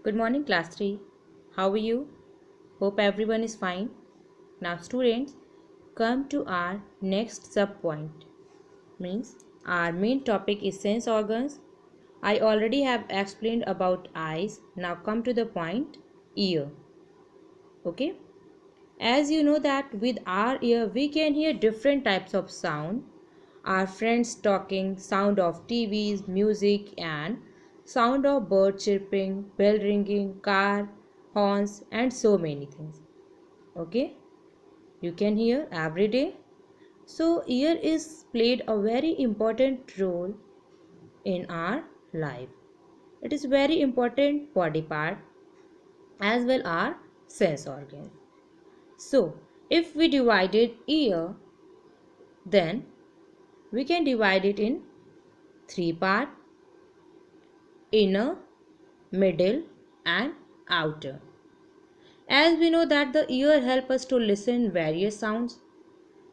Good morning, class 3. How are you? Hope everyone is fine. Now, students, come to our next sub point. Means our main topic is sense organs. I already have explained about eyes. Now, come to the point ear. Okay? As you know that with our ear we can hear different types of sound. Our friends talking, sound of TVs, music and sound of bird chirping, bell ringing, car horns and so many things. Okay? You can hear every day. So ear is played a very important role in our life. It is very important body part as well our sense organ. So, if we divided ear, then we can divide it in three parts: inner, middle and outer. As we know that the ear helps us to listen various sounds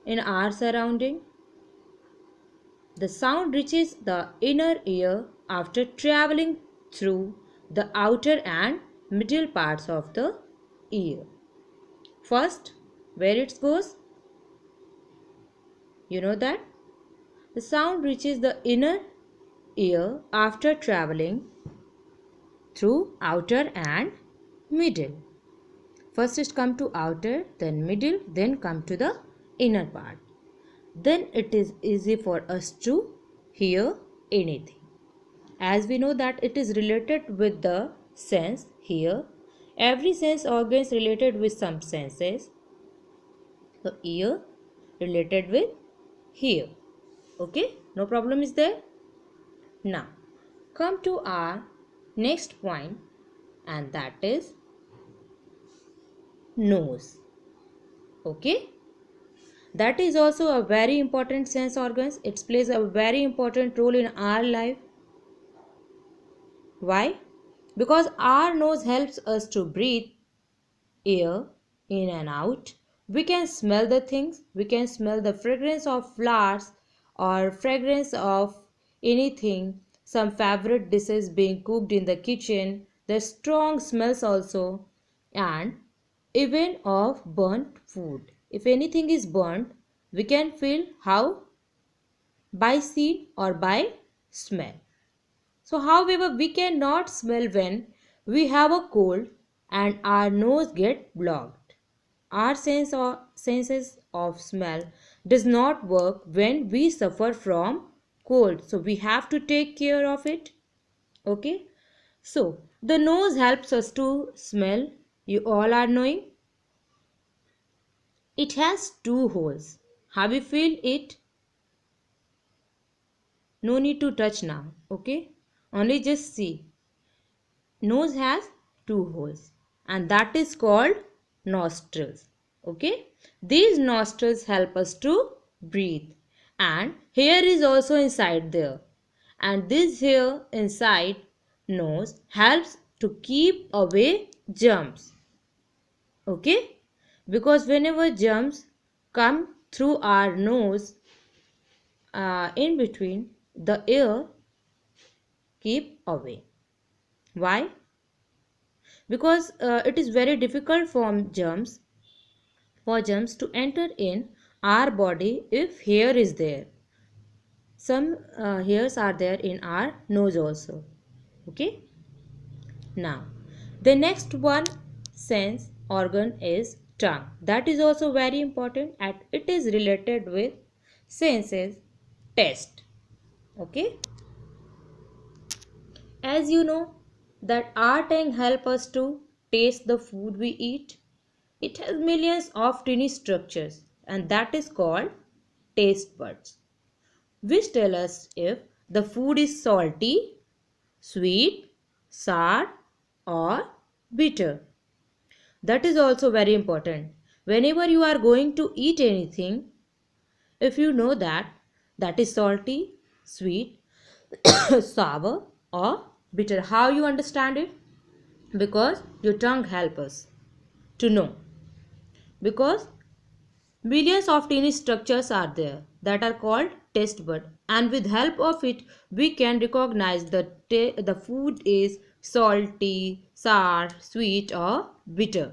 in our surrounding. The sound reaches the inner ear after traveling through the outer and middle parts of the ear. First, where it goes? You know that? The sound reaches the inner ear after traveling through outer and middle. First it come to outer, then middle, then come to the inner part. Then it is easy for us to hear anything. As we know that it is related with the sense here. Every sense organ is related with some senses. The ear related with here. Okay, no problem is there. Now come to our next point, and that is nose. Okay, that is also a very important sense organ. It plays a very important role in our life. Why? Because our nose helps us to breathe air in and out. We can smell the things. We can smell the fragrance of flowers or fragrance of anything, some favorite dishes being cooked in the kitchen, the strong smells also, and even of burnt food. If anything is burnt, we can feel how? By scent or by smell. So, however, we cannot smell when we have a cold and our nose get blocked. Our senses of smell does not work when we suffer from cold. So, we have to take care of it. Okay. So, the nose helps us to smell. You all are knowing. It has two holes. Have you feel it? No need to touch now. Okay. Only just see. Nose has two holes and that is called nostrils. Okay. These nostrils help us to breathe, and hair is also inside there, and this hair inside nose helps to keep away germs. Okay, because whenever germs come through our nose, in between the air keep away. Why? Because it is very difficult for germs to enter in our body if hair is there. Some hairs are there in our nose also. Okay. Now the next one sense organ is tongue. That is also very important and it is related with senses taste. Okay. As you know that our tongue help us to taste the food we eat. It has millions of tiny structures and that is called taste buds, which tell us if the food is salty, sweet, sour or bitter. That is also very important. Whenever you are going to eat anything, if you know that that is salty, sweet, sour or bitter, how you understand it? Because your tongue helps us to know. Because millions of tiny structures are there that are called taste bud, and with help of it we can recognize that the food is salty, sour, sweet or bitter.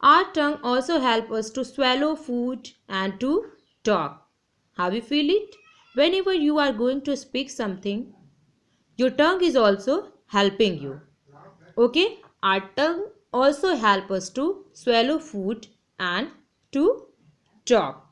Our tongue also helps us to swallow food and to talk. How you feel it? Whenever you are going to speak something, your tongue is also helping you. Okay? Our tongue also helps us to swallow food and to talk.